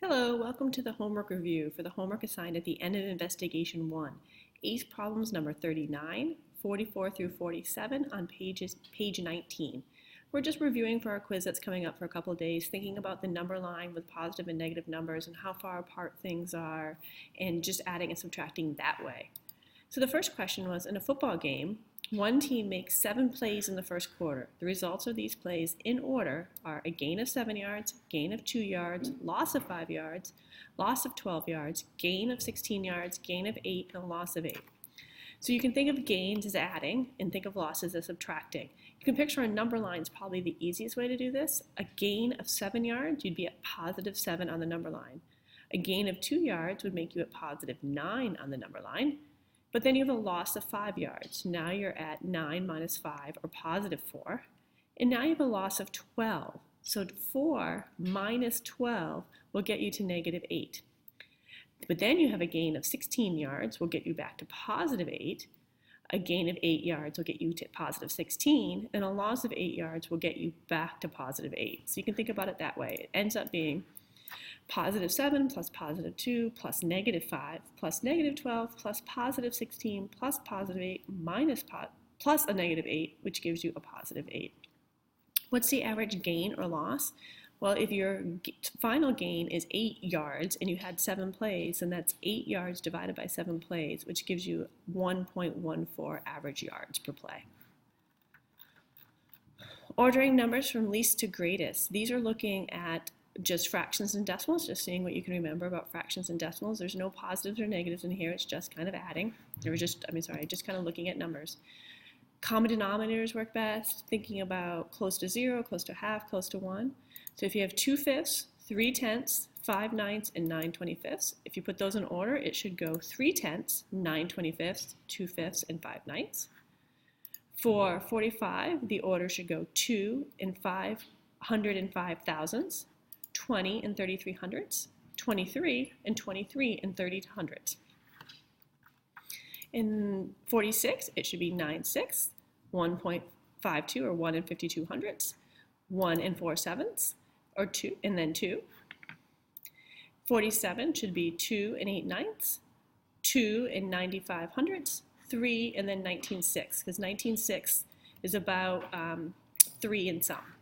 Hello, welcome to the homework review for the homework assigned at the end of Investigation 1. ACE problems number 39, 44 through 47 on page 19. We're just reviewing for our quiz that's coming up for a couple of days, thinking about the number line with positive and negative numbers and how far apart things are, and just adding and subtracting that way. So the first question was, in a football game, one team makes 7 plays in the first quarter. The results of these plays in order are a gain of 7 yards, gain of 2 yards, loss of 5 yards, loss of 12 yards, gain of 16 yards, gain of 8, and a loss of 8. So you can think of gains as adding and think of losses as subtracting. You can picture a number line is probably the easiest way to do this. A gain of 7 yards, you'd be at positive 7 on the number line. A gain of 2 yards would make you at positive 9 on the number line. But then you have a loss of 5 yards. Now you're at 9 minus 5, or positive 4. And now you have a loss of 12. So 4 minus 12 will get you to negative 8. But then you have a gain of 16 yards, will get you back to positive 8. A gain of 8 yards will get you to positive 16. And a loss of 8 yards will get you back to positive 8. So you can think about it that way. It ends up being positive 7 plus positive 2 plus negative 5 plus negative 12 plus positive 16 plus positive 8 plus a negative 8, which gives you a positive 8. What's the average gain or loss? Well, if your final gain is 8 yards and you had 7 plays, then that's 8 yards divided by 7 plays, which gives you 1.14 average yards per play. Ordering numbers from least to greatest. These are looking at just fractions and decimals, just seeing what you can remember about fractions and decimals. There's no positives or negatives in here. It's just kind of adding. Just kind of looking at numbers. Common denominators work best, thinking about close to 0, close to half, close to 1. So if you have 2/5, 3/10, 5/9, and 9/25, if you put those in order, it should go 3/10, 9/25, 2/5, and 5/9. For 45, the order should go 2 and 505 thousandths, 20 and 33 hundredths, 23 and 23 and 30 hundredths. In 46, it should be 9/6, 1.52 or 1 and 52 hundredths, 1 and 4 sevenths, or 2, and then 2. 47 should be 2 and 8 ninths, 2 and 95 hundredths, 3 and then 19/6, because 19/6 is about 3 and some.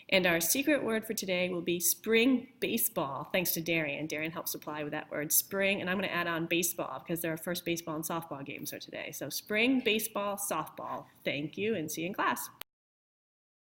And our secret word for today will be spring baseball, thanks to Darian. Darian helped supply with that word, spring, and I'm going to add on baseball because our first baseball and softball games are today. So spring, baseball, softball. Thank you, and see you in class.